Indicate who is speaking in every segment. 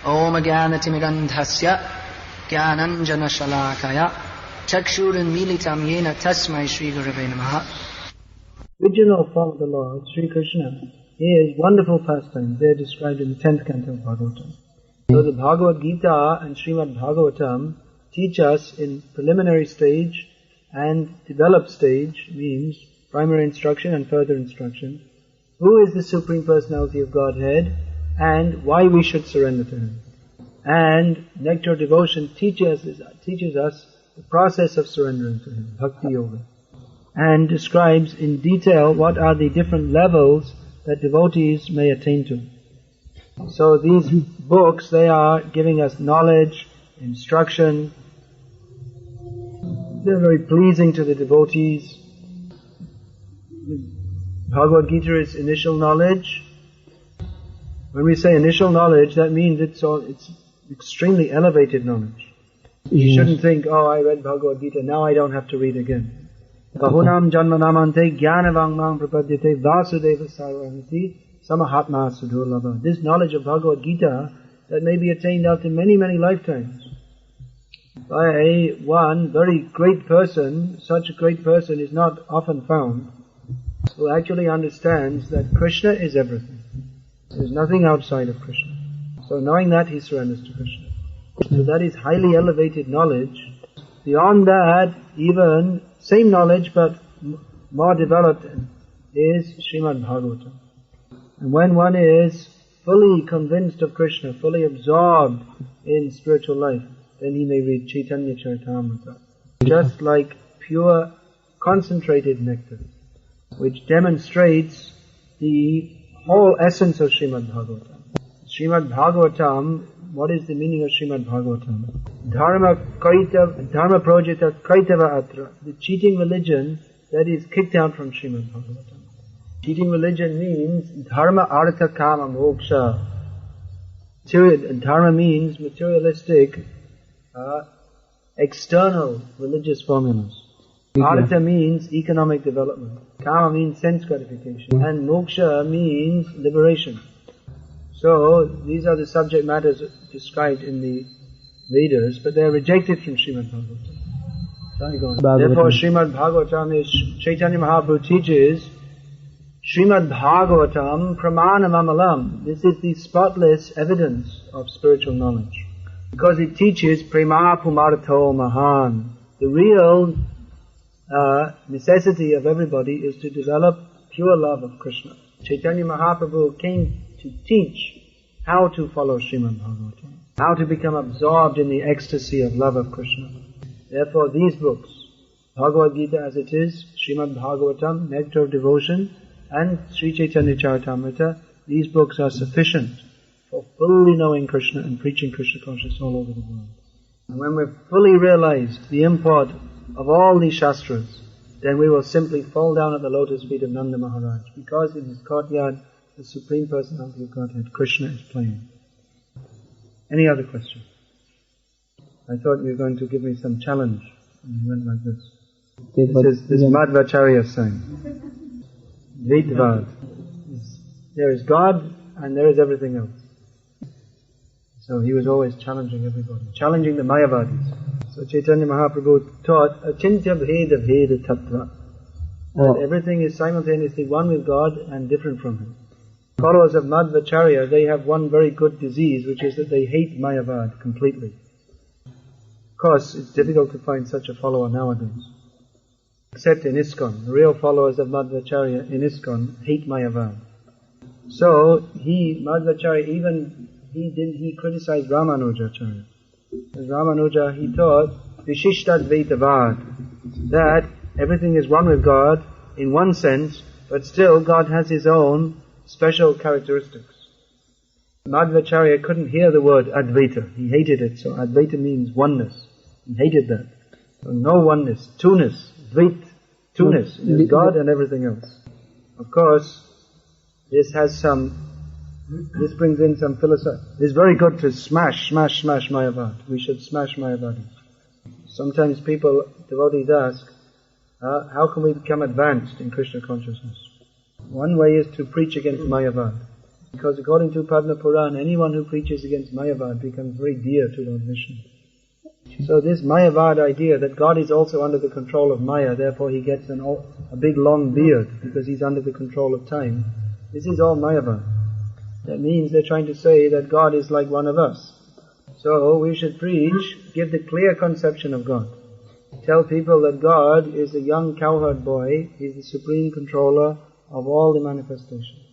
Speaker 1: Om Agyanatimirandhasya Gyananjana Shalakaya Chakshuranmilitam Yena Tasmai Shri Gurave Namaha.
Speaker 2: Original form of the Lord, Sri Krishna, is wonderful pastimes. They are described in the 10th canto of Bhagavatam. So the Bhagavad Gita and Srimad Bhagavatam teach us in preliminary stage and developed stage, means primary instruction and further instruction, who is the Supreme Personality of Godhead and why we should surrender to Him. And Nectar Devotion teaches us the process of surrendering to Him, Bhakti Yoga, and describes in detail what are the different levels that devotees may attain to. So these books, they are giving us knowledge, instruction. They're very pleasing to the devotees. Bhagavad Gita is initial knowledge. When we say initial knowledge, that means it's extremely elevated knowledge. You shouldn't think, oh, I read Bhagavad Gita, now I don't have to read again. Bahunam janmanamante jnanavangmang prapadyate vasudeva sarvamiti samahatma sudurlabha. This knowledge of Bhagavad Gita that may be attained after many, many lifetimes by one very great person. Such a great person is not often found, who actually understands that Krishna is everything. There is nothing outside of Krishna. So knowing that, he surrenders to Krishna. So that is highly elevated knowledge. Beyond that, even same knowledge but more developed is Srimad Bhagavatam. And when one is fully convinced of Krishna, fully absorbed in spiritual life, then he may read Chaitanya Charitamrita. Just like pure concentrated nectar, which demonstrates the whole essence of Srimad Bhagavatam. Srimad Bhagavatam, what is the meaning of Srimad Bhagavatam? Dharma projita kaitava atra. The cheating religion that is kicked out from Srimad Bhagavatam. Cheating religion means dharma artha kama moksha. Dharma means materialistic, external religious formulas. Artha means economic development. Kama means sense gratification. And moksha means liberation. So, these are the subject matters described in the Vedas, but they are rejected from Srimad Bhagavatam. Therefore, Srimad Bhagavatam is, Chaitanya Mahaprabhu teaches, Srimad Bhagavatam pramanam amalam. This is the spotless evidence of spiritual knowledge. Because it teaches prema pumartho mahan. The real necessity of everybody is to develop pure love of Krishna. Chaitanya Mahaprabhu came to teach how to follow Srimad Bhagavatam, how to become absorbed in the ecstasy of love of Krishna. Therefore these books, Bhagavad Gita as it is, Srimad Bhagavatam, Nectar of Devotion, and Sri Chaitanya Charitamrita, these books are sufficient for fully knowing Krishna and preaching Krishna consciousness all over the world. And when we've fully realized the import of all these Shastras, then we will simply fall down at the lotus feet of Nanda Maharaj, because in his courtyard the Supreme Personality of Godhead, Krishna, is playing. Any other question? I thought you were going to give me some challenge, and you went like this. This Madhvacharya saying, Dvaitvad. There is God and there is everything else. So he was always challenging everybody, challenging the Mayavadis. So Chaitanya Mahaprabhu taught, Achintya Bheda Bheda Tattva. That everything is simultaneously one with God and different from Him. Followers of Madhvacharya, they have one very good disease, which is that they hate Mayavad completely. Of course, it's difficult to find such a follower nowadays. Except in ISKCON. The real followers of Madhvacharya in ISKCON hate Mayavad. So, Madhvacharya, he criticized Ramanujacharya. As Ramanuja, he taught Vishishtadvaitavad, that everything is one with God in one sense, but still God has His own special characteristics. Madhvacharya couldn't hear the word Advaita. He hated it. So Advaita means oneness. He hated that. So no oneness, two-ness, Dvait, two-ness. It is God and everything else. Of course, this brings in some philosophy. It's very good to smash Mayavad. We should smash Mayavadis. Sometimes devotees ask, how can we become advanced in Krishna consciousness? One way is to preach against Mayavad. Because according to Padma Puran, anyone who preaches against Mayavad becomes very dear to Lord Vishnu. So this Mayavad idea that God is also under the control of Maya, therefore he gets a big long beard because he's under the control of time, this is all Mayavad. That means they're trying to say that God is like one of us. So we should preach, give the clear conception of God. Tell people that God is a young cowherd boy, he's the supreme controller of all the manifestations.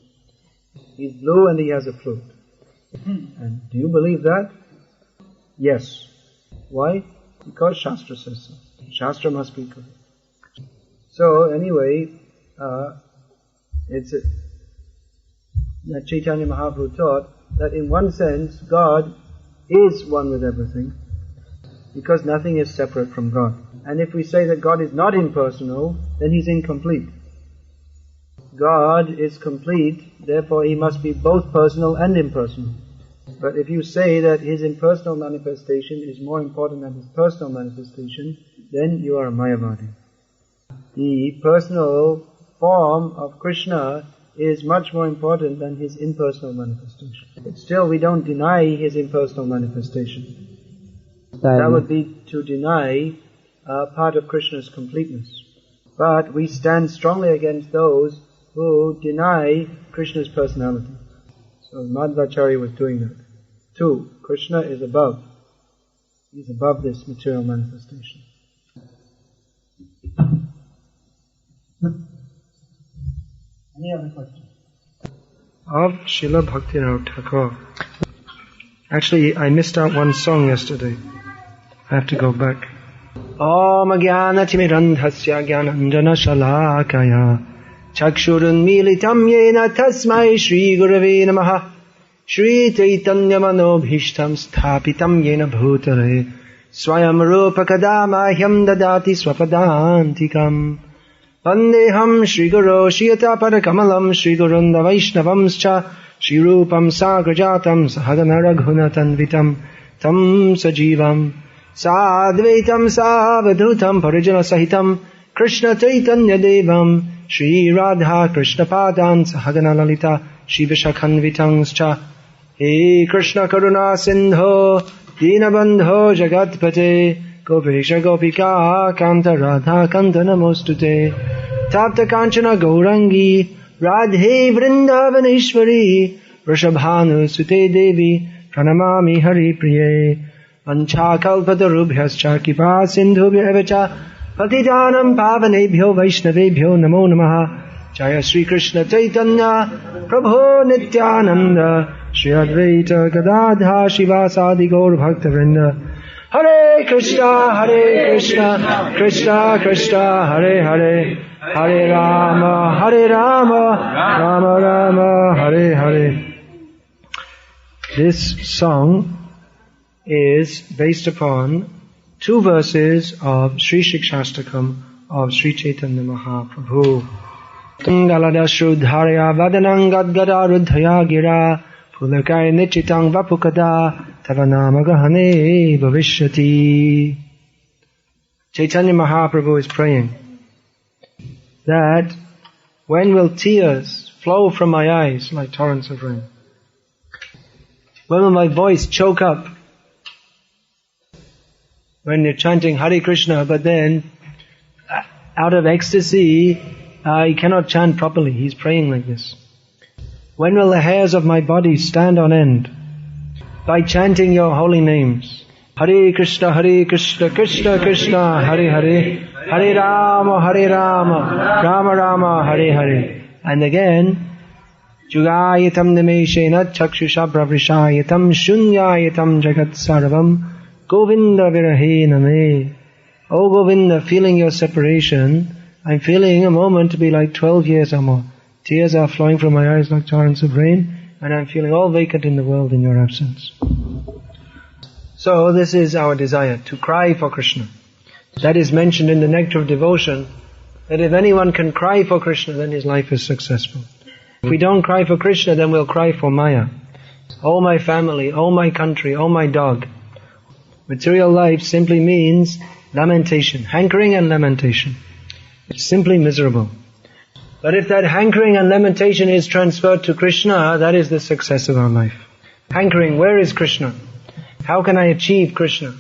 Speaker 2: He's blue and he has a flute. And do you believe that? Yes. Why? Because Shastra says so. Shastra must be correct. So anyway, that Chaitanya Mahaprabhu taught that in one sense God is one with everything, because nothing is separate from God. And if we say that God is not impersonal, then he's incomplete. God is complete, therefore he must be both personal and impersonal. But if you say that his impersonal manifestation is more important than his personal manifestation, then you are a Mayavadi. The personal form of Krishna is much more important than his impersonal manifestation. But still we don't deny his impersonal manifestation. That would be to deny part of Krishna's completeness. But we stand strongly against those who deny Krishna's personality. So Madhvacharya was doing that. 2. Krishna is above. He's above this material manifestation. Any other questions?
Speaker 3: Of Srila Bhaktivinoda Thakur. Actually, I missed out one song yesterday. I have to go back. Om Jnana Timirandhasya Jnananjana Shalakaya Chakshurun Militam Yena Tasmai Shri Gurave Namaha Shri Chaitanya Manobhishtam Sthapitam Yena Bhutare Swayam Rupa Kadamahyam Dadati Swapadantikam Vandeham Shri Guru Shiyata Padakamalam Shri Gurunda Vaishnavamscha Shri Rupam Sagrajatam Sahagana Raghunatanvitam Tam Sajivam Sadvaitam Savadhutam Parijana Sahitam Krishna Chaitanya Devam Shri Radha Krishna Padan Sahagana Lalita Shri Vishakhanvitangscha He Krishna Karuna Sindho Dinabandho Jagatpate Gopesha Gopika Kanta Radha Kanta Namostute Tapta Kanchana Gaurangi Radhe Vrindavaneshwari Vrishabhanu Sute Devi Pranamami Hari Priye Vanchakalpatarubhyascha Kipa Sindhubhya evacha Patidanam Pavanebhyo Vaishnavebhyo Namo Namaha Jaya Sri Krishna Chaitanya Prabhu Nityananda Shri Advaita Gadadha Shivasadi Gaur Bhakta Vrinda Hare Krishna Krishna Krishna Hare Hare Hare Rama Rama Rama Hare Hare. This song is based upon 2 verses of Sri Shikshastakam of Sri Chaitanya Mahaprabhu. Tungalada Shrudharya Vadanang Gadgada Rudhaya Gira Pulakaya Nichitang Vapukada Tavanamagahane Bhavishyati. Chaitanya Mahaprabhu is praying that when will tears flow from my eyes like torrents of rain? When will my voice choke up? When you're chanting Hare Krishna, but then out of ecstasy, he cannot chant properly. He's praying like this. When will the hairs of my body stand on end? By chanting your holy names. Hare Krishna, Krishna Krishna, Hare Hare, Hare Rama, Rama Rama, Hare Hare. And again, Jugayatam Nimeshena Chakshusha Pravrishayatam Shunyayatam Jagat Sarvam Govinda Virahe Name. Oh Govinda, feeling your separation, I'm feeling a moment to be like 12 years or more. Tears are flowing from my eyes like torrents of rain, and I'm feeling all vacant in the world in your absence. So this is our desire, to cry for Krishna. That is mentioned in the Nectar of Devotion, that if anyone can cry for Krishna, then his life is successful. If we don't cry for Krishna, then we'll cry for Maya. Oh my family, oh my country, oh my dog. Material life simply means lamentation, hankering and lamentation. It's simply miserable. But if that hankering and lamentation is transferred to Krishna, that is the success of our life. Hankering, where is Krishna? How can I achieve Krishna?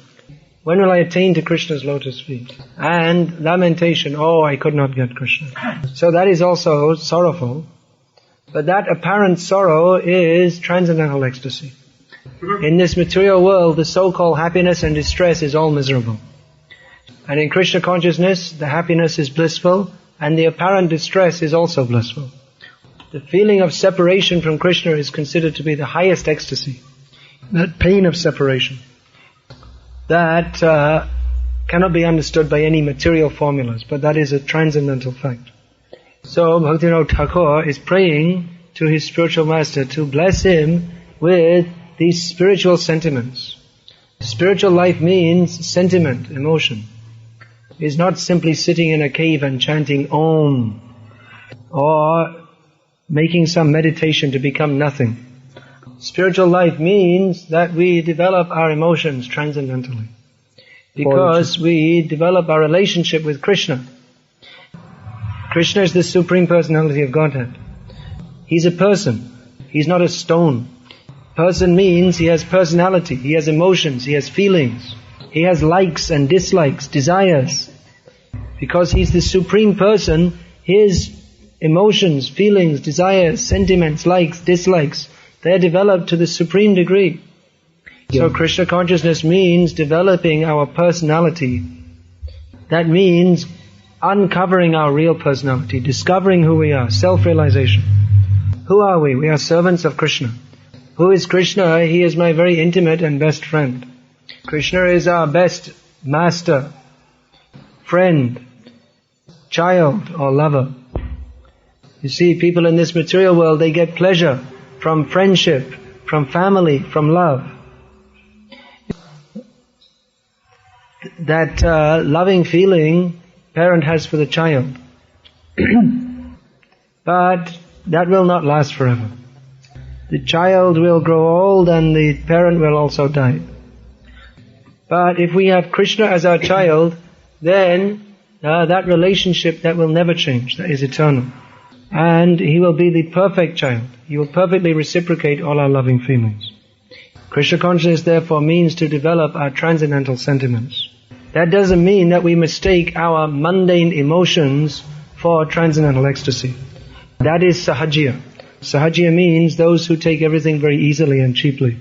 Speaker 3: When will I attain to Krishna's lotus feet? And lamentation, oh, I could not get Krishna. So that is also sorrowful. But that apparent sorrow is transcendental ecstasy. In this material world, the so-called happiness and distress is all miserable. And in Krishna consciousness, the happiness is blissful, and the apparent distress is also blissful. The feeling of separation from Krishna is considered to be the highest ecstasy. That pain of separation. That cannot be understood by any material formulas, but that is a transcendental fact. So Bhaktivinoda Thakur is praying to his spiritual master to bless him with these spiritual sentiments. Spiritual life means sentiment, emotion. It's not simply sitting in a cave and chanting Om or making some meditation to become nothing. Spiritual life means that we develop our emotions transcendentally. Because we develop our relationship with Krishna. Krishna is the Supreme Personality of Godhead. He's a person. He's not a stone. Person means he has personality, he has emotions, he has feelings. He has likes and dislikes, desires. Because he's the Supreme Person, his emotions, feelings, desires, sentiments, likes, dislikes, they're developed to the supreme degree. So Krishna consciousness means developing our personality. That means uncovering our real personality, discovering who we are, self-realization. Who are we? We are servants of Krishna. Who is Krishna? He is my very intimate and best friend. Krishna is our best master, friend, child or lover. You see, people in this material world, they get pleasure from friendship, from family, from love. That loving feeling parent has for the child. But that will not last forever. The child will grow old and the parent will also die. But if we have Krishna as our child, then that relationship, that will never change, that is eternal. And he will be the perfect child. He will perfectly reciprocate all our loving feelings. Krishna consciousness therefore means to develop our transcendental sentiments. That doesn't mean that we mistake our mundane emotions for transcendental ecstasy. That is sahajya. Sahajya means those who take everything very easily and cheaply.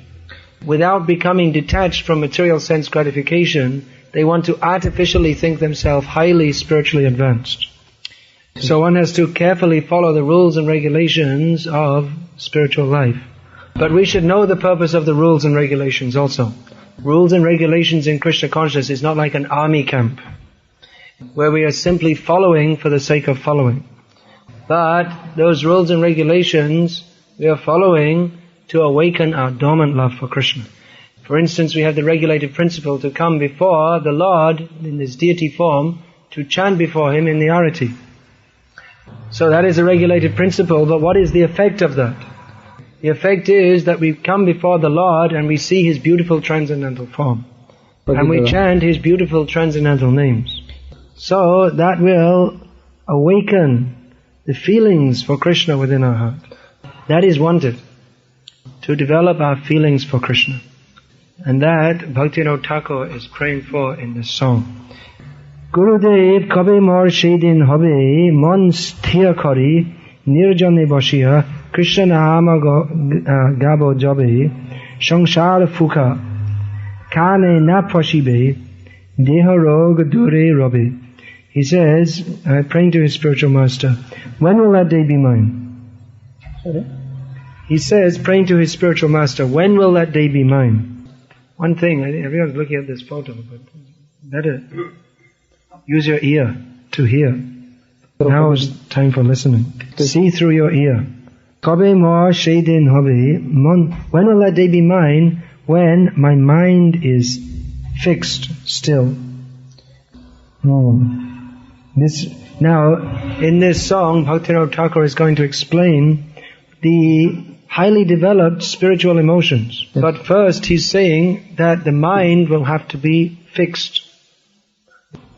Speaker 3: Without becoming detached from material sense gratification, they want to artificially think themselves highly spiritually advanced. So one has to carefully follow the rules and regulations of spiritual life. But we should know the purpose of the rules and regulations also. Rules and regulations in Krishna consciousness is not like an army camp, where we are simply following for the sake of following. But those rules and regulations we are following to awaken our dormant love for Krishna. For instance, we have the regulated principle to come before the Lord in His deity form, to chant before Him in the arati. So that is a regulated principle, but what is the effect of that? The effect is that we come before the Lord and we see His beautiful transcendental form. And we chant His beautiful transcendental names. So that will awaken the feelings for Krishna within our heart. That is wanted, to develop our feelings for Krishna. And that Bhaktivinoda Thakur is praying for in this song. Gurudev kabe mor shedin hobe mon sthir kori nirjane boshiya Krishna nama gabo jabe সংসার ফুকা কানে না ফসিবে দেহ রোগ দূরে রবে. He says, praying to his spiritual master, when will that day be mine? Sorry? He says, praying to his spiritual master, when will that day be mine? One thing, everyone's looking at this photo, but better use your ear to hear. Now is time for listening. See through your ear. Kabe ma sheidin hobe mon. When will that day be mine? When my mind is fixed still. Now, in this song, Bhaktivinoda Thakur is going to explain the highly developed spiritual emotions. But first he's saying that the mind will have to be fixed.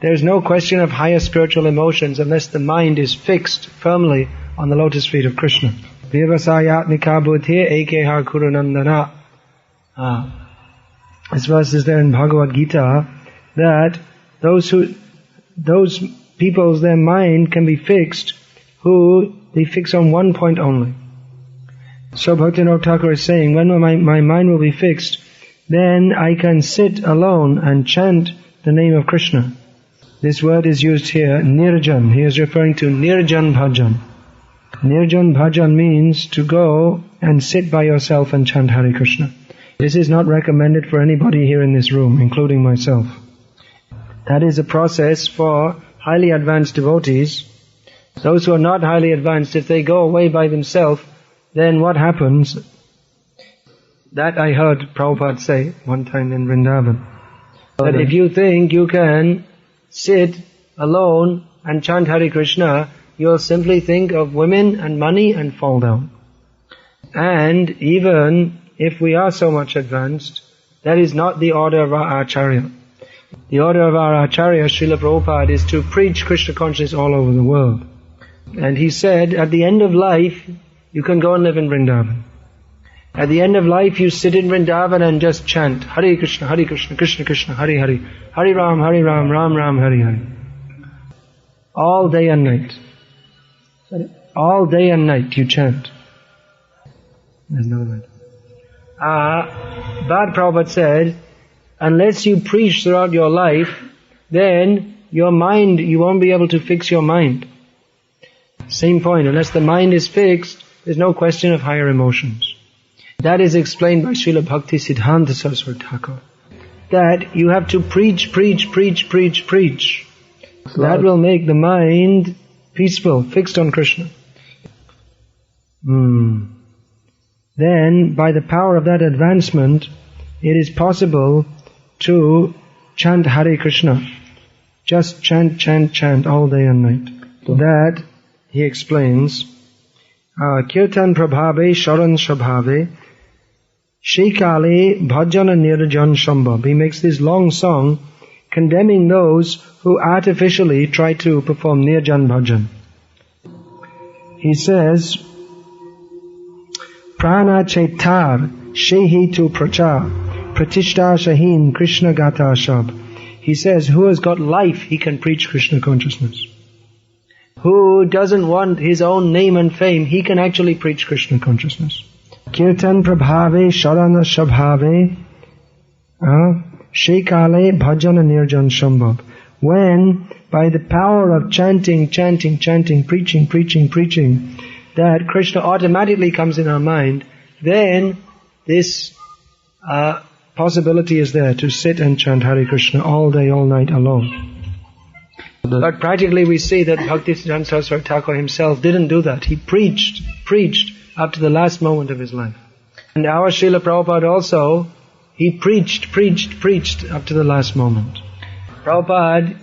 Speaker 3: There is no question of higher spiritual emotions unless the mind is fixed firmly on the lotus feet of Krishna. Vyavasayatmika buddhi ekeha kurunandana. This verse is there in Bhagavad Gita, that those people's, their mind can be fixed who they fix on one point only. So Bhaktivinoda Thakur is saying, when my mind will be fixed, then I can sit alone and chant the name of Krishna. This word is used here, nirjan. He is referring to nirjan bhajan. Nirjan bhajan means to go and sit by yourself and chant Hare Krishna. This is not recommended for anybody here in this room, including myself. That is a process for highly advanced devotees. Those who are not highly advanced, if they go away by themselves, then what happens? That I heard Prabhupada say one time in Vrindavan. That if you think you can sit alone and chant Hare Krishna, you'll simply think of women and money and fall down. And even if we are so much advanced, that is not the order of our Acharya. The order of our Acharya, Srila Prabhupada, is to preach Krishna consciousness all over the world. And he said, at the end of life, you can go and live in Vrindavan. At the end of life, you sit in Vrindavan and just chant Hare Krishna, Krishna Krishna, Hare Hare, Hare Ram, Ram Ram, Hare Hare. All day and night. All day and night you chant. There's no night. But Prabhupada said, unless you preach throughout your life, then your mind, you won't be able to fix your mind. Same point, unless the mind is fixed, there's no question of higher emotions. That is explained by Srila Bhakti Siddhanta Saraswati Thakur. That you have to preach. That will make the mind peaceful, fixed on Krishna. Then, by the power of that advancement, it is possible to chant Hare Krishna. Just chant all day and night. That, he explains, Kirtan Prabhave Sharan Shabhave Shikale Bhajana Nirjan Shambhav. He makes this long song condemning those who artificially try to perform Nirjan Bhajan. He says, Prana Chaitar Shehi tu Prachar Pratishta Shahin Krishna Gata Shab. He says, who has got life, he can preach Krishna consciousness. Who doesn't want his own name and fame, he can actually preach Krishna consciousness. Kirtan Prabhave Sharana Shabhave Shekale Bhajana Nirjan Shambhav. When, by the power of chanting, preaching, that Krishna automatically comes in our mind, then this possibility is there to sit and chant Hare Krishna all day, all night alone. But practically we see that Bhaktisiddhanta Saraswati Thakur himself didn't do that. He preached up to the last moment of his life. And our Srila Prabhupada also, he preached up to the last moment. Prabhupada,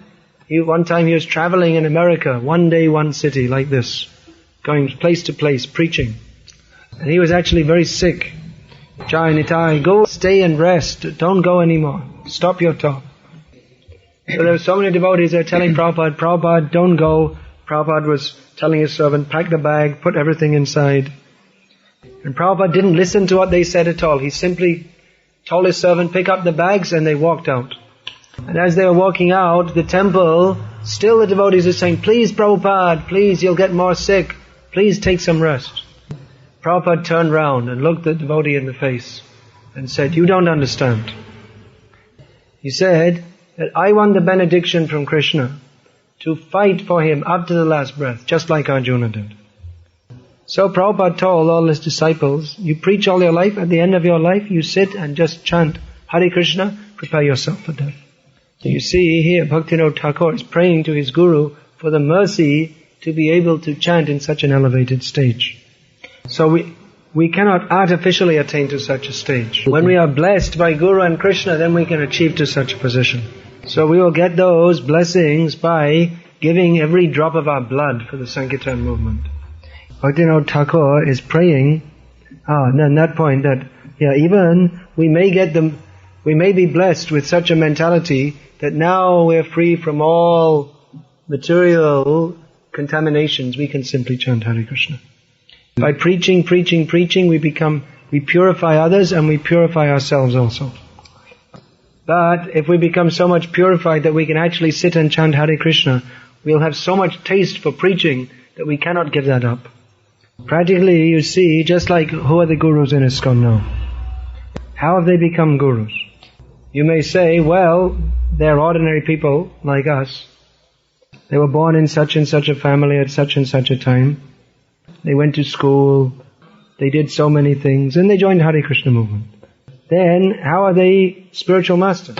Speaker 3: one time he was traveling in America, one day, one city, like this, going place to place, preaching. And he was actually very sick. Jai Nitai, go stay and rest, don't go anymore, stop your talk. So there were so many devotees that were telling Prabhupada, don't go. Prabhupada was telling his servant, pack the bag, put everything inside. And Prabhupada didn't listen to what they said at all. He simply told his servant, pick up the bags, and they walked out. And as they were walking out, the temple, still the devotees were saying, please Prabhupada, please, you'll get more sick. Please take some rest. Prabhupada turned round and looked the devotee in the face and said, you don't understand. He said that I want the benediction from Krishna to fight for him up to the last breath, just like Arjuna did. So Prabhupada told all his disciples, you preach all your life, at the end of your life you sit and just chant Hare Krishna, prepare yourself for death. So you see here Bhaktivinoda Thakur is praying to his Guru for the mercy to be able to chant in such an elevated stage. So we cannot artificially attain to such a stage. When we are blessed by Guru and Krishna, then we can achieve to such a position. So we will get those blessings by giving every drop of our blood for the Sankirtan movement. Bhaktivinoda Thakur is praying, then that point that, even we may get the we may be blessed with such a mentality that now we're free from all material contaminations. We can simply chant Hare Krishna. By preaching, we purify others and we purify ourselves also. But if we become so much purified that we can actually sit and chant Hare Krishna, we'll have so much taste for preaching that we cannot give that up. Practically, you see, just like who are the gurus in ISKCON now? How have they become gurus? You may say, well, they're ordinary people like us. They were born in such and such a family at such and such a time. They went to school. They did so many things and they joined Hare Krishna movement. Then, how are they spiritual masters?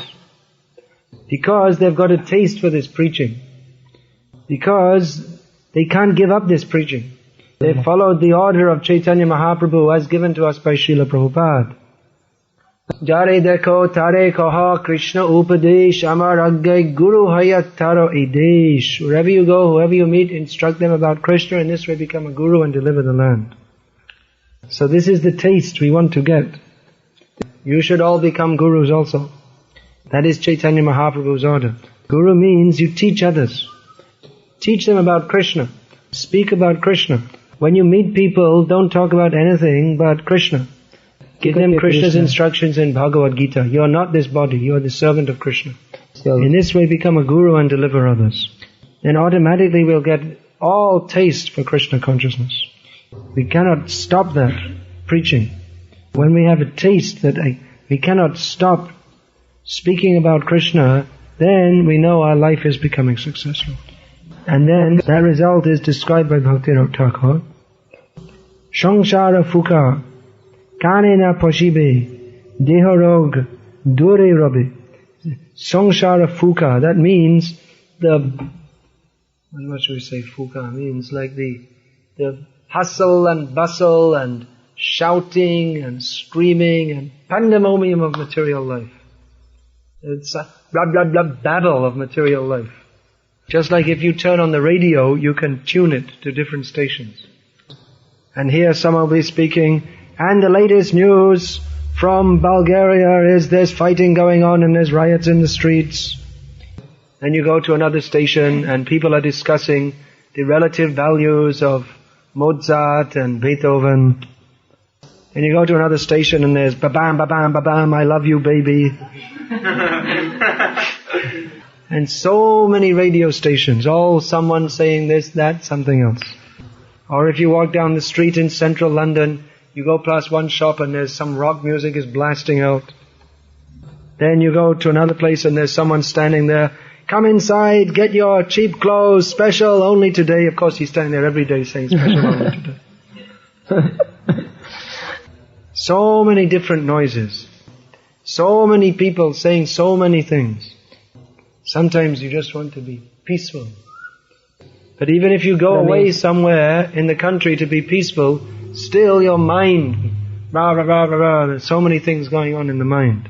Speaker 3: Because they've got a taste for this preaching. Because they can't give up this preaching. They followed the order of Chaitanya Mahaprabhu as given to us by Srila Prabhupada. Jare dekho tare kaha Krishna upadesh amar aggai guru hayat taro idesh. Wherever you go, whoever you meet, instruct them about Krishna, and this way become a guru and deliver the land. So this is the taste we want to get. You should all become gurus also. That is Chaitanya Mahaprabhu's order. Guru means you teach others. Teach them about Krishna. Speak about Krishna. When you meet people, don't talk about anything but Krishna. Give them Krishna's instructions in Bhagavad Gita. You are not this body, you are the servant of Krishna. In this way become a guru and deliver others. Then automatically we'll get all taste for Krishna consciousness. We cannot stop that preaching. When we have a taste that we cannot stop speaking about Krishna, then we know our life is becoming successful. And then that result is described by Bhakti Thakur. Samsara fuka kanena poshibe deharog dure robe. Samsara fuka, that means what should we say fuka means? Like the hustle and bustle and shouting and screaming and pandemonium of material life. It's a blah blah blah babble of material life. Just like if you turn on the radio, you can tune it to different stations. And here someone will be speaking, and the latest news from Bulgaria is there's fighting going on and there's riots in the streets. Then you go to another station and people are discussing the relative values of Mozart and Beethoven. And you go to another station and there's ba-bam, ba-bam, ba-bam, I love you baby. And so many radio stations, all someone saying this, that, something else. Or if you walk down the street in central London, you go past one shop and there's some rock music is blasting out. Then you go to another place and there's someone standing there, come inside, get your cheap clothes, special only today. Of course he's standing there every day saying special only today. So many different noises. So many people saying so many things. Sometimes you just want to be peaceful. But even if you go away somewhere in the country to be peaceful, still your mind, rah, rah, rah, rah, rah, there's so many things going on in the mind.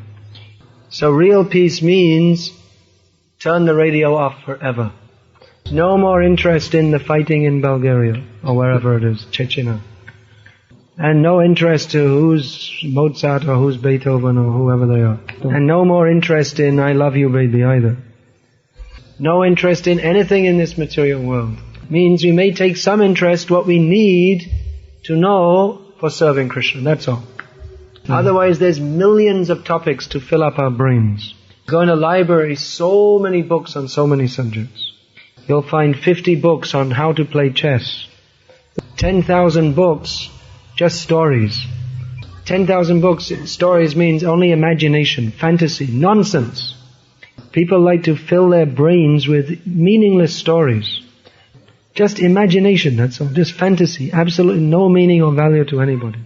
Speaker 3: So real peace means turn the radio off forever. No more interest in the fighting in Bulgaria or wherever it is, Chechnya. And no interest to who's Mozart or who's Beethoven or whoever they are. And no more interest in I love you baby either. No interest in anything in this material world. Means we may take some interest what we need to know for serving Krishna, that's all. Otherwise there's millions of topics to fill up our brains. Go in a library, so many books on so many subjects. You'll find 50 books on how to play chess. 10,000 books, just stories. 10,000 books, stories means only imagination, fantasy, nonsense. People like to fill their brains with meaningless stories. Just imagination, that's all. Just fantasy. Absolutely no meaning or value to anybody.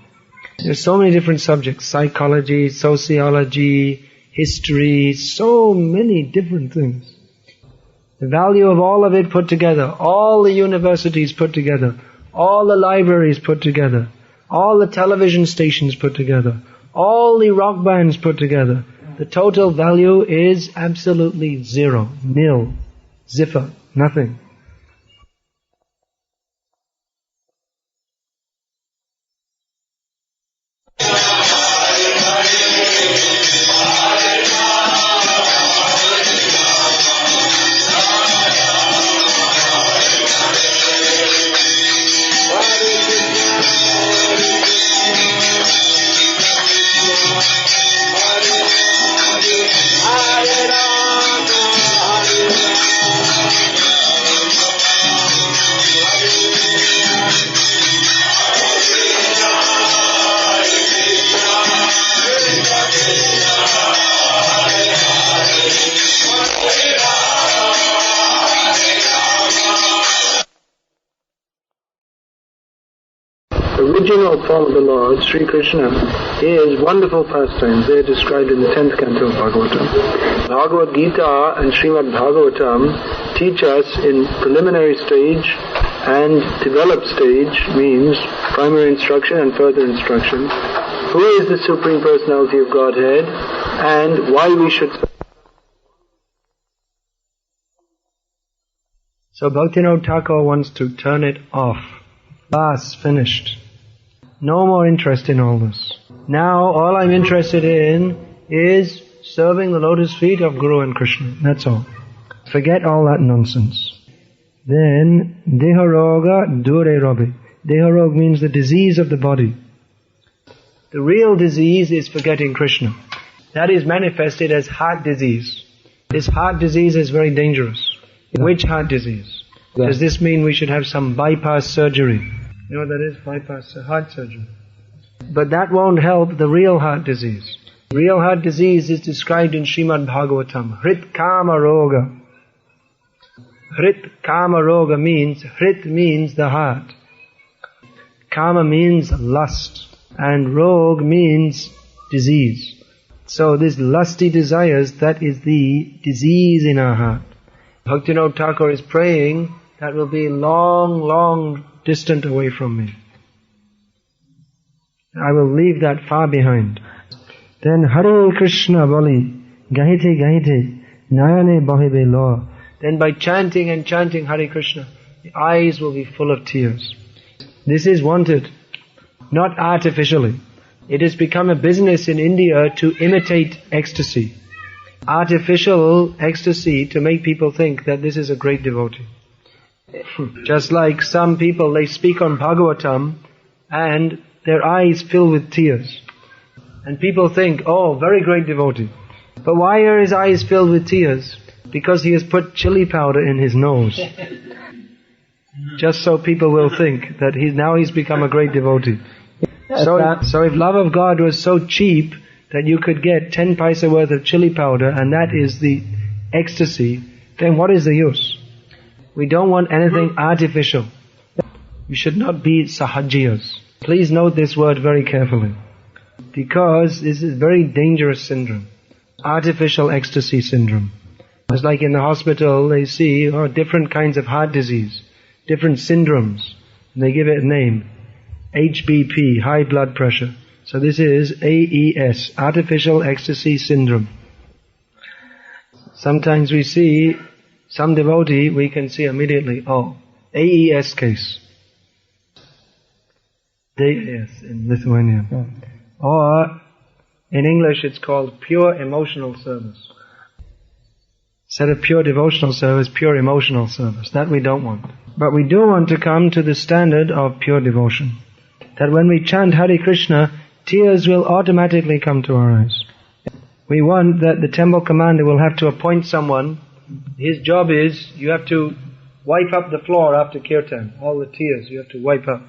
Speaker 3: There's so many different subjects. Psychology, sociology, history, so many different things. The value of all of it put together, all the universities put together, all the libraries put together, all the television stations put together, all the rock bands put together, the total value is absolutely zero, nil, ziffer, nothing.
Speaker 2: original form of the Lord, Sri Krishna, is wonderful pastimes. They are described in the 10th canto of Bhagavatam. Bhagavad Gita and Srimad Bhagavatam teach us in preliminary stage and developed stage, means primary instruction and further instruction, who is the Supreme Personality of Godhead and why we should.
Speaker 3: So Bhaktivinoda Thakur wants to turn it off. Bas, finished. No more interest in all this. Now all I'm interested in is serving the lotus feet of Guru and Krishna. That's all. Forget all that nonsense. Then, Deharoga Dure Robi. Deharog means the disease of the body. The real disease is forgetting Krishna. That is manifested as heart disease. This heart disease is very dangerous. Yeah. Which heart disease? Yeah. Does this mean we should have some bypass surgery? You know what that is? Bypass heart surgery. But that won't help the real heart disease. Real heart disease is described in Srimad Bhagavatam. Hrit Kama Roga. Hrit Kama Roga means, Hrit means the heart. Kama means lust. And Rog means disease. So this lusty desires, that is the disease in our heart. Bhaktivinoda Thakur is praying that will be long, long distant away from me. I will leave that far behind. Then Hare Krishna Bali, Gahite Gahite, Nayane Bahibe Law. Then by chanting and chanting Hare Krishna, the eyes will be full of tears. This is wanted, not artificially. It has become a business in India to imitate ecstasy. Artificial ecstasy to make people think that this is a great devotee. Just like some people, they speak on Bhagavatam and their eyes fill with tears. And people think, oh, very great devotee. But why are his eyes filled with tears? Because he has put chili powder in his nose. Just so people will think that he's become a great devotee. So if love of God was so cheap that you could get 10 paisa worth of chili powder and that is the ecstasy, then what is the use? We don't want anything artificial. We should not be sahajiyas. Please note this word very carefully. Because this is a very dangerous syndrome. Artificial ecstasy syndrome. It's like in the hospital they see different kinds of heart disease, different syndromes. And they give it a name. HBP, high blood pressure. So this is AES, Artificial Ecstasy Syndrome. Sometimes we see some devotee, we can see immediately, AES case. AES in Lithuania. Yeah. Or in English it's called pure emotional service. Instead of pure devotional service, pure emotional service. That we don't want. But we do want to come to the standard of pure devotion. That when we chant Hare Krishna, tears will automatically come to our eyes. We want that the temple commander will have to appoint someone. His job is, you have to wipe up the floor after kirtan. All the tears you have to wipe up.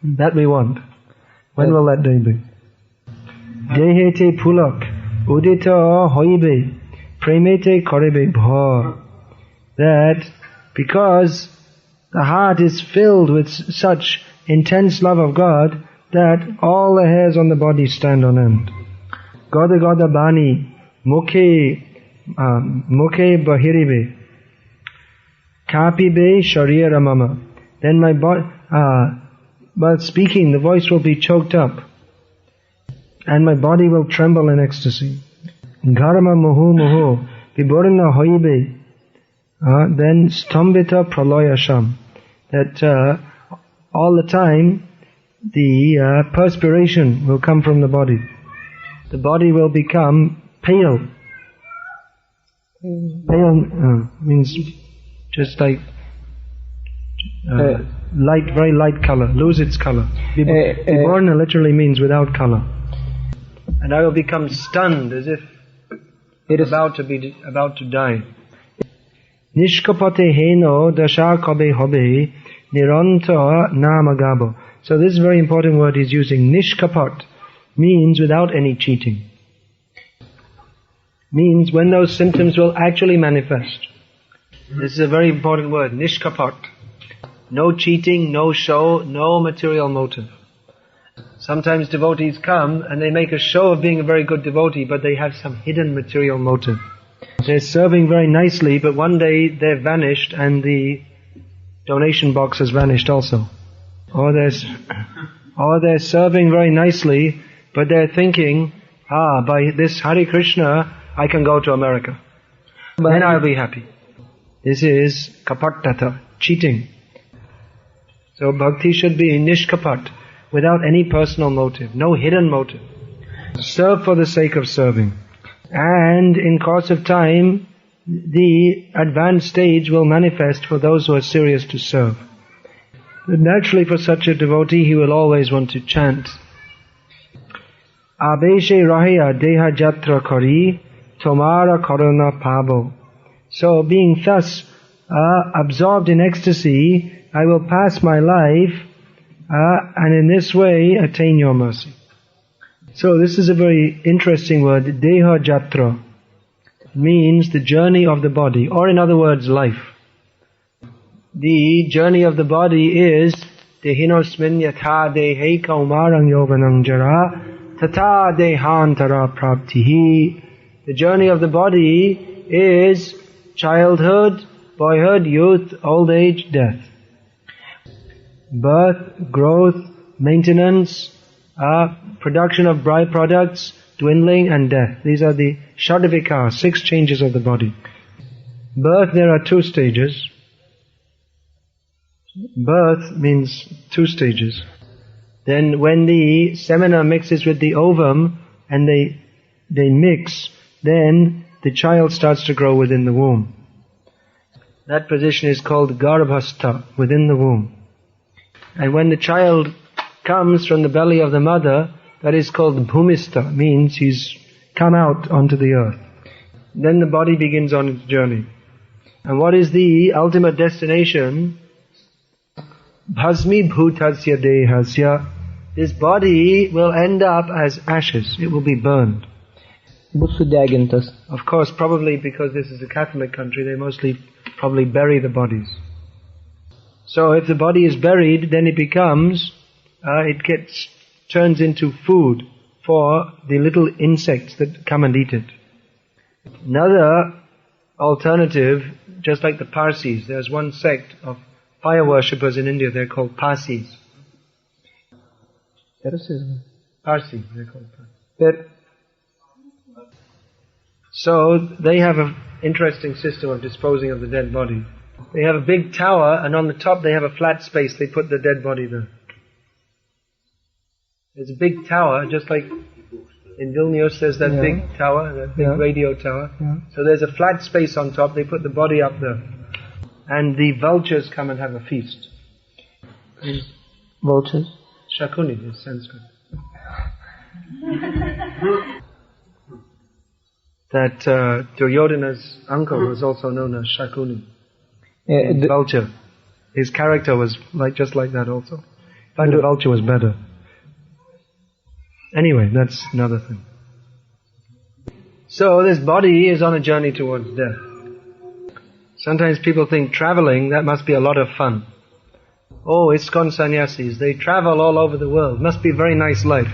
Speaker 3: That we want. When will that day be? Dehete pulak, udita hoibe, premete korebe bha. That because the heart is filled with such intense love of God that all the hairs on the body stand on end. Goda goda bani, mukhe bahiribe, kapibe sharira mama. Then my body, while speaking, the voice will be choked up, and my body will tremble in ecstasy. Garama muhu muhu, viborna hoibe. Then stambita pralaya sham. That all the time the perspiration will come from the body. The body will become pale. Pale means just like light, very light color, lose its color. Viborna literally means without color. And I will become stunned as if it is about to die. Nishkapate heno dasha kabe hobe niranta namagabo. So this is a very important word he's using. Nishkapat means without any cheating. Means when those symptoms will actually manifest. This is a very important word. Nishkapat. No cheating, no show, no material motive. Sometimes devotees come and they make a show of being a very good devotee, but they have some hidden material motive. They're serving very nicely, but one day they've vanished and the donation box has vanished also. Or they're serving very nicely, but they're thinking, by this Hare Krishna, I can go to America. Then I'll be happy. This is kapattata, cheating. So bhakti should be nishkapat, without any personal motive, no hidden motive. Serve for the sake of serving. And in course of time, the advanced stage will manifest for those who are serious to serve. But naturally for such a devotee, he will always want to chant. Abeshe rahya deha jatra kari, tomara karuna pabo. So being thus absorbed in ecstasy, I will pass my life and in this way attain your mercy. So this is a very interesting word, deha jatra. It means the journey of the body, or in other words, life. The journey of the body is dehinosmin yatha dehe kaumarang yoganang jara tata dehantara praptihi. The journey of the body is childhood, boyhood, youth, old age, death. Birth, growth, maintenance, production of byproducts, dwindling and death. These are the Shadavikara, 6 changes of the body. Birth, there are 2 stages. Birth means 2 stages. Then when the semina mixes with the ovum and they mix, then the child starts to grow within the womb. That position is called garbhastha, within the womb. And when the child comes from the belly of the mother, that is called bhumistha, means he's come out onto the earth. Then the body begins on its journey. And what is the ultimate destination? Bhasmi bhutasya dehasya. This body will end up as ashes. It will be burned. Of course, probably because this is a Catholic country, they mostly probably bury the bodies. So if the body is buried, then it becomes, turns into food for the little insects that come and eat it. Another alternative, just like the Parsis, there's one sect of fire worshippers in India, they're called Parsis. Parsi, they're called Parsi. So they have an interesting system of disposing of the dead body. They have a big tower, and on the top they have a flat space. They put the dead body there. There's a big tower, just like in Vilnius there's that big tower, that big radio tower. Yeah. So there's a flat space on top, they put the body up there. And the vultures come and have a feast.
Speaker 1: Vultures?
Speaker 3: Shakuni is Sanskrit. That Duryodhana's uncle was also known as Shakuni. Vulture. His character was just like that also. In fact, the vulture was better. Anyway, that's another thing. So this body is on a journey towards death. Sometimes people think traveling, that must be a lot of fun. Oh, ISKCON sannyasis, they travel all over the world. Must be a very nice life.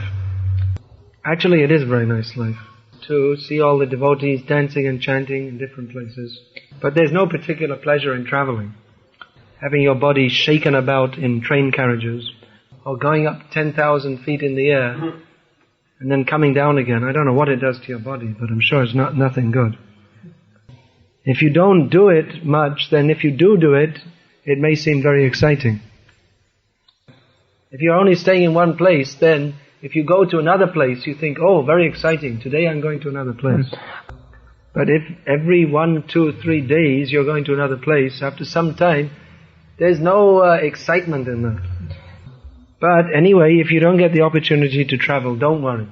Speaker 3: Actually, it is a very nice life. To see all the devotees dancing and chanting in different places. But there's no particular pleasure in traveling. Having your body shaken about in train carriages, or going up 10,000 feet in the air, and then coming down again. I don't know what it does to your body, but I'm sure it's nothing good. If you don't do it much, then if you do it, it may seem very exciting. If you're only staying in one place, then if you go to another place, you think, oh, very exciting, today I'm going to another place. But if every 1, 2, 3 days you're going to another place, after some time, there's no excitement in that. But anyway, if you don't get the opportunity to travel, don't worry.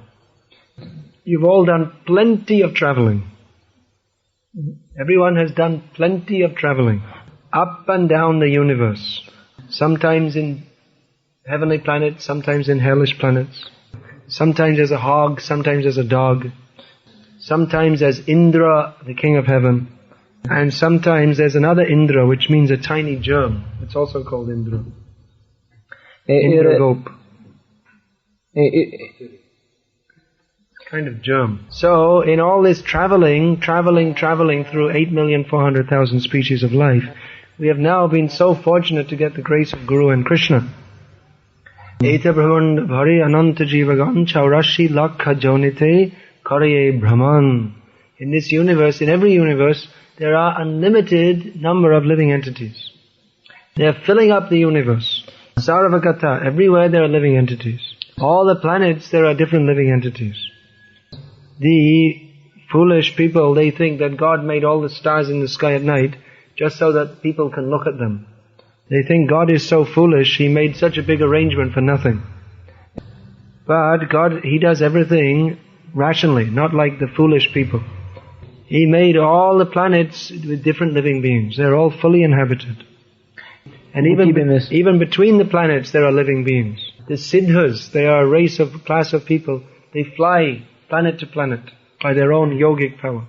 Speaker 3: You've all done plenty of traveling. Everyone has done plenty of traveling. Up and down the universe. Sometimes in heavenly planets, sometimes in hellish planets. Sometimes as a hog, sometimes as a dog. Sometimes as Indra, the king of heaven. And sometimes there's another Indra, which means a tiny germ. It's also called Indra. Indra Gop. Kind of germ. So, in all this traveling through 8,400,000 species of life, we have now been so fortunate to get the grace of Guru and Krishna. Eta Brahman Bhari Ananta Jivagan Chaurashi Lakha Jonite Karye Brahman. In this universe, in every universe, there are unlimited number of living entities. They are filling up the universe. Sarvagata, everywhere there are living entities. All the planets, there are different living entities. The foolish people, they think that God made all the stars in the sky at night just so that people can look at them. They think God is so foolish, He made such a big arrangement for nothing. But God, He does everything rationally, not like the foolish people. He made all the planets with different living beings. They're all fully inhabited. And even between the planets there are living beings. The Siddhas, they are a class of people. They fly planet to planet by their own yogic power.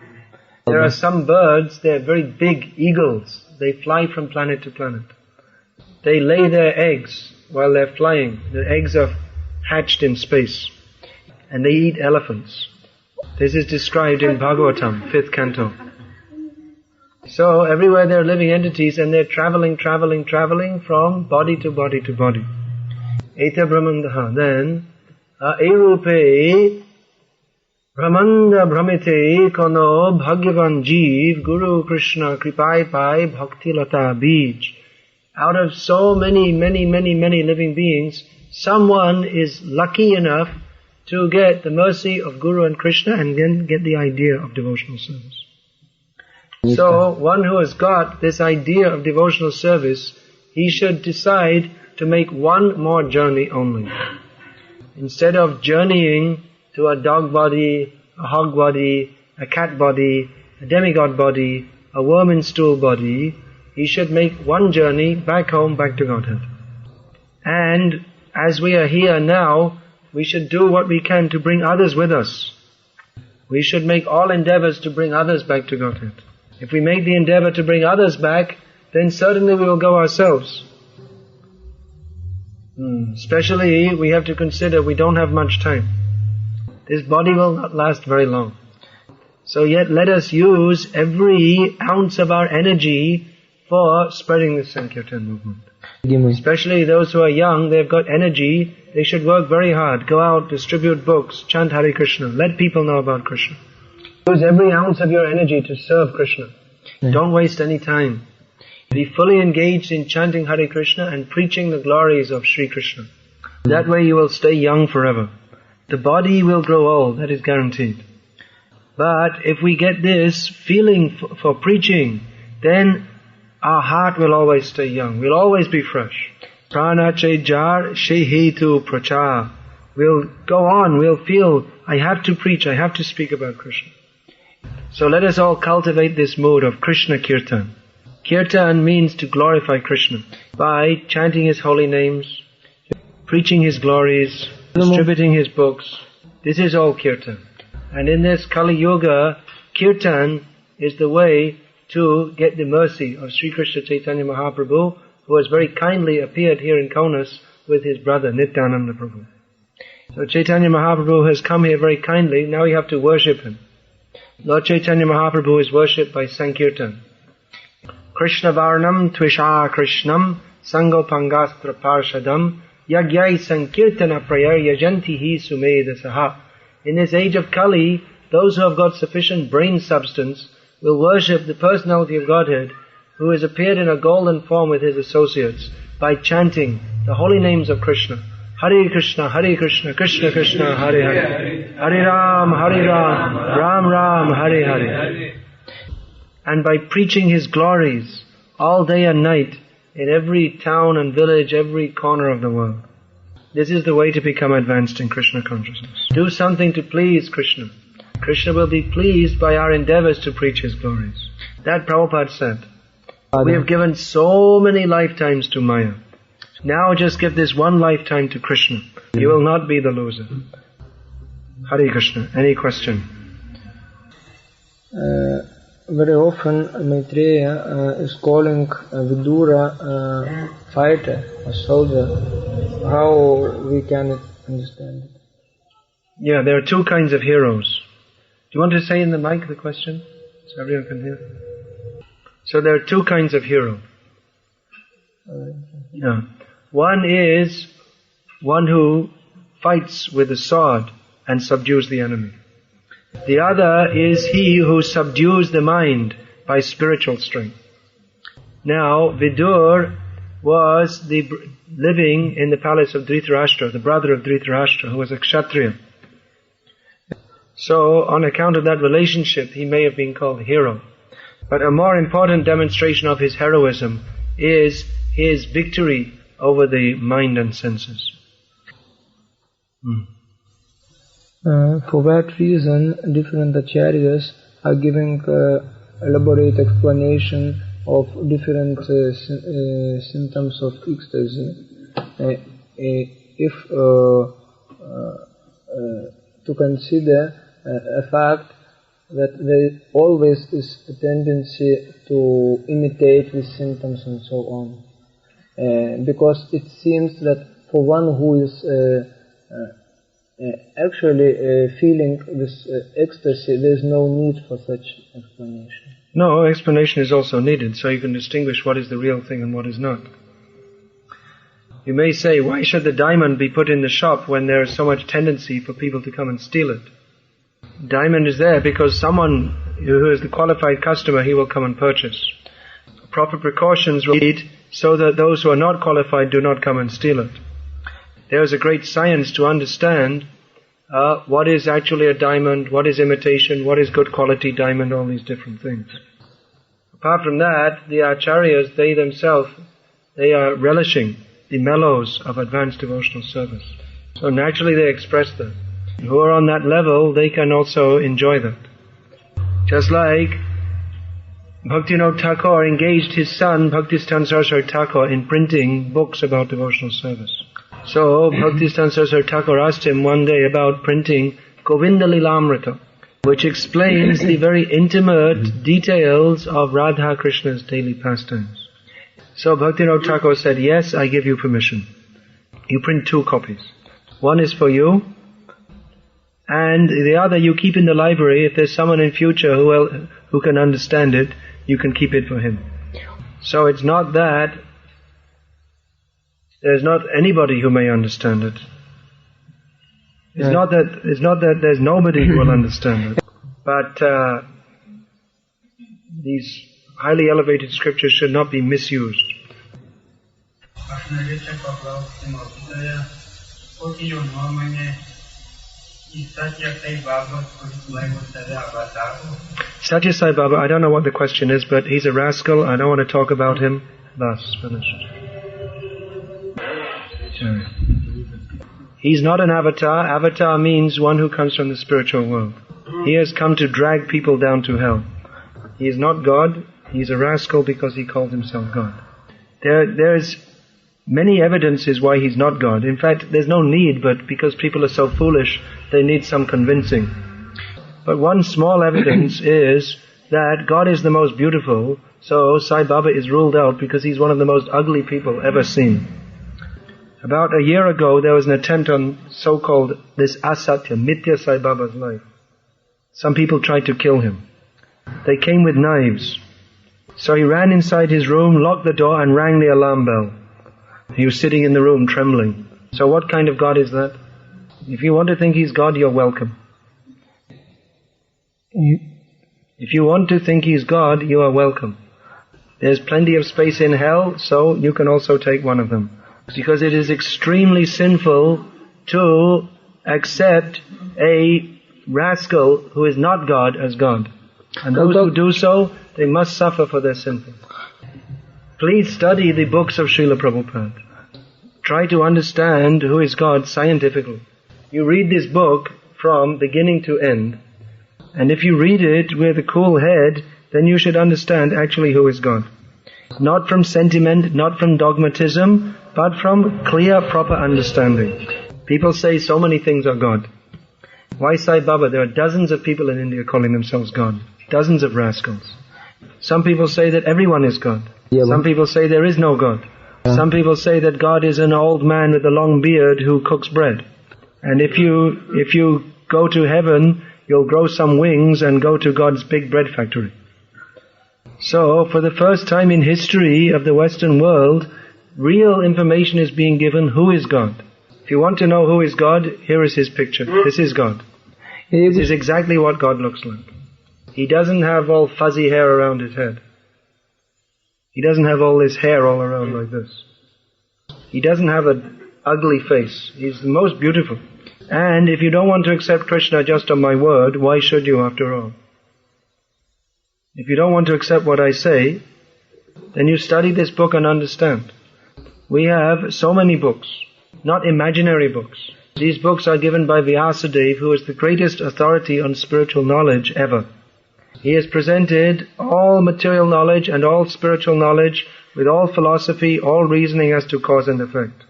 Speaker 3: There are some birds, they're very big eagles. They fly from planet to planet. They lay their eggs while they're flying. The eggs are hatched in space. And they eat elephants. This is described in Bhagavatam, 5th canto. So everywhere there are living entities and they're traveling from body to body to body. Eta Brahmandaha. Then, Erupe Brahmanda Brahmite Kono Bhagyavan Jeev Guru Krishna Kripai Pai Bhakti Lata Bij. Out of so many living beings, someone is lucky enough to get the mercy of Guru and Krishna and then get the idea of devotional service. So, one who has got this idea of devotional service, he should decide to make one more journey only. Instead of journeying to a dog body, a hog body, a cat body, a demigod body, a worm and stool body, he should make one journey back home, back to Godhead. And as we are here now, we should do what we can to bring others with us. We should make all endeavors to bring others back to Godhead. If we make the endeavor to bring others back, then certainly we will go ourselves. Especially, we have to consider we don't have much time. This body will not last very long. So yet let us use every ounce of our energy for spreading the Sankirtan movement. Especially those who are young, they've got energy, they should work very hard. Go out, distribute books, chant Hare Krishna, let people know about Krishna. Use every ounce of your energy to serve Krishna. Don't waste any time. Be fully engaged in chanting Hare Krishna and preaching the glories of Sri Krishna. That way you will stay young forever. The body will grow old, that is guaranteed. But if we get this feeling for preaching, then our heart will always stay young. We'll always be fresh. Prana che jar she hetu prachar. We'll go on, we'll feel, I have to preach, I have to speak about Krishna. So let us all cultivate this mood of Krishna Kirtan. Kirtan means to glorify Krishna by chanting His holy names, preaching His glories, distributing His books. This is all Kirtan. And in this Kali Yuga, Kirtan is the way to get the mercy of Sri Krishna Chaitanya Mahaprabhu, who has very kindly appeared here in Kaunas with his brother Nityananda Prabhu. So Chaitanya Mahaprabhu has come here very kindly, now we have to worship Him. Lord Chaitanya Mahaprabhu is worshipped by Sankirtan. Krishna Varnam Tvisha Krishnam Sangopangastra Parshadam Yagyai Sankirtana Prayar Yajantihi Sumedasaha. In this age of Kali, those who have got sufficient brain substance will worship the personality of Godhead, who has appeared in a golden form with His associates, by chanting the holy names of Krishna. Hare Krishna, Krishna Krishna, Hare Hare. Hare Ram, Ram Ram, Hare Hare. And by preaching His glories all day and night in every town and village, every corner of the world. This is the way to become advanced in Krishna consciousness. Do something to please Krishna. Krishna will be pleased by our endeavors to preach His glories. That Prabhupada said. We have given so many lifetimes to Maya. Now just give this one lifetime to Krishna. You will not be the loser. Hare Krishna. Any question?
Speaker 4: Very often Maitreya is calling Vidura fighter, a soldier. How we can understand it?
Speaker 3: Yeah, there are two kinds of heroes. Do you want to say in the mic the question, so everyone can hear? So there are two kinds of hero. Yeah. One is one who fights with the sword and subdues the enemy. The other is he who subdues the mind by spiritual strength. Now, Vidur was living in the palace of Dhritarashtra, the brother of Dhritarashtra, who was a Kshatriya. So, on account of that relationship, he may have been called hero. But a more important demonstration of his heroism is his victory over the mind and senses.
Speaker 4: For that reason, different acharyas are giving elaborate explanation of different symptoms of ecstasy. If to consider a fact that there always is a tendency to imitate these symptoms and so on. Because it seems that for one who is actually feeling this ecstasy, there is no need for such explanation.
Speaker 3: No, explanation is also needed, so you can distinguish what is the real thing and what is not. You may say, why should the diamond be put in the shop when there is so much tendency for people to come and steal it? Diamond is there because someone who is the qualified customer, he will come and purchase. Proper precautions will be made so that those who are not qualified do not come and steal it. There is a great science to understand what is actually a diamond, what is imitation, what is good quality diamond, all these different things. Apart from that, the acharyas, they themselves, they are relishing the mellows of advanced devotional service. So naturally they express that. Who are on that level, they can also enjoy that. Just like Bhaktivinoda Thakur engaged his son, Bhaktisiddhanta Saraswati Thakur, in printing books about devotional service. So Bhaktisiddhanta Saraswati Thakur asked him one day about printing Govinda Lilamrita, which explains the very intimate details of Radha Krishna's daily pastimes. So Bhaktivinoda Thakur said, yes, I give you permission. You print 2 copies. One is for you, and the other you keep in the library. If there's someone in future who can understand it, you can keep it for him. So it's not that there's not anybody who may understand it. It's not that there's nobody who will understand it. But these highly elevated scriptures should not be misused. Satya Sai Baba, I don't know what the question is, but he's a rascal. I don't want to talk about him. Thus, finished. Sorry. He's not an avatar. Avatar means one who comes from the spiritual world. He has come to drag people down to hell. He is not God. He's a rascal because he calls himself God. There's many evidences why he's not God. In fact, there's no need, but because people are so foolish, they need some convincing. But one small evidence is that God is the most beautiful, so Sai Baba is ruled out because he's one of the most ugly people ever seen. About a year ago, there was an attempt on so-called this asatya, mithya Sai Baba's life. Some people tried to kill him. They came with knives. So he ran inside his room, locked the door and rang the alarm bell. He was sitting in the room trembling. So what kind of God is that? If you want to think he's God, you're welcome. If you want to think he's God, you are welcome. There's plenty of space in hell, so you can also take one of them. Because it is extremely sinful to accept a rascal who is not God as God. And those who do so, they must suffer for their sinful. Please study the books of Srila Prabhupada. Try to understand who is God scientifically. You read this book from beginning to end, and if you read it with a cool head, then you should understand actually who is God. Not from sentiment, not from dogmatism, but from clear, proper understanding. People say so many things are God. Why Sai Baba? There are dozens of people in India calling themselves God. Dozens of rascals. Some people say that everyone is God. Some people say there is no God. Some people say that God is an old man with a long beard who cooks bread. And if you go to heaven, you'll grow some wings and go to God's big bread factory. So, for the first time in history of the Western world, real information is being given who is God. If you want to know who is God, here is His picture. This is God. This is exactly what God looks like. He doesn't have all fuzzy hair around His head. He doesn't have all this hair all around like this. He doesn't have an ugly face. He's the most beautiful. And if you don't want to accept Krishna just on my word, why should you after all? If you don't want to accept what I say, then you study this book and understand. We have so many books, not imaginary books. These books are given by Vikasa, who is the greatest authority on spiritual knowledge ever. He has presented all material knowledge and all spiritual knowledge with all philosophy, all reasoning as to cause and effect.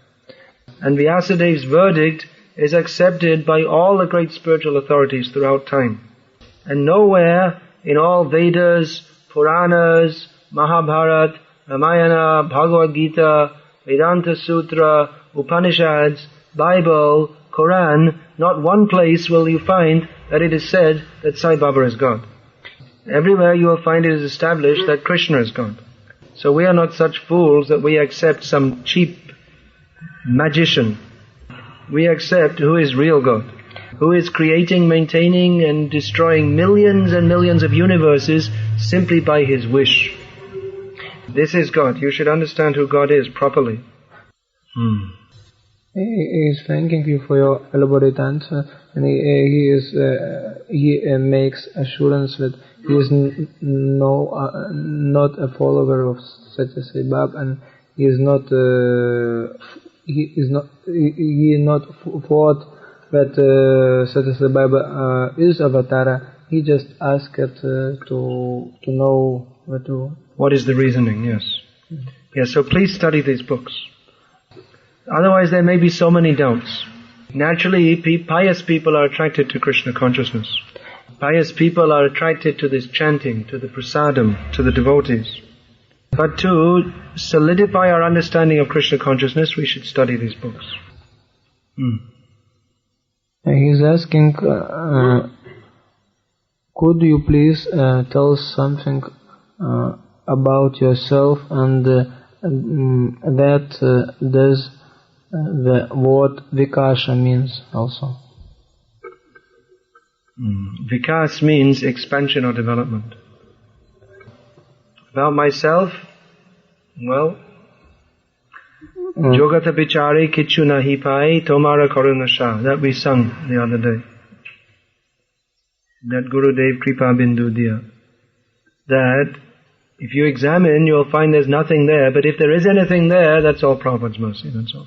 Speaker 3: And Vyasadev's verdict is accepted by all the great spiritual authorities throughout time. And nowhere in all Vedas, Puranas, Mahabharata, Ramayana, Bhagavad Gita, Vedanta Sutra, Upanishads, Bible, Quran, not one place will you find that it is said that Sai Baba is God. Everywhere you will find it is established that Krishna is God. So we are not such fools that we accept some cheap magician. We accept who is real God, who is creating, maintaining and destroying millions and millions of universes simply by His wish. This is God. You should understand who God is properly.
Speaker 4: He is thanking you for your elaborate answer, and he makes assurance that he is not a follower of Satya Sai Baba, and he is not thought that Satya Sai Baba is Avatara. He just asked to know
Speaker 3: what is the reasoning. Yes. Yes. So please study these books. Otherwise, there may be so many doubts. Naturally, pious people are attracted to Krishna consciousness. Pious people are attracted to this chanting, to the prasadam, to the devotees. But to solidify our understanding of Krishna consciousness, we should study these books.
Speaker 4: He's asking, could you please tell us something about yourself and that does the word Vikasa means also?
Speaker 3: Vikas means expansion or development. About myself, well, Jogata Bichare Kichu Nahi Pai Tomara Karunasha. That we sung the other day. That Gurudev Kripa Bindu Diya. That if you examine, you'll find there's nothing there, but if there is anything there, that's all Prabhupada's mercy, that's all.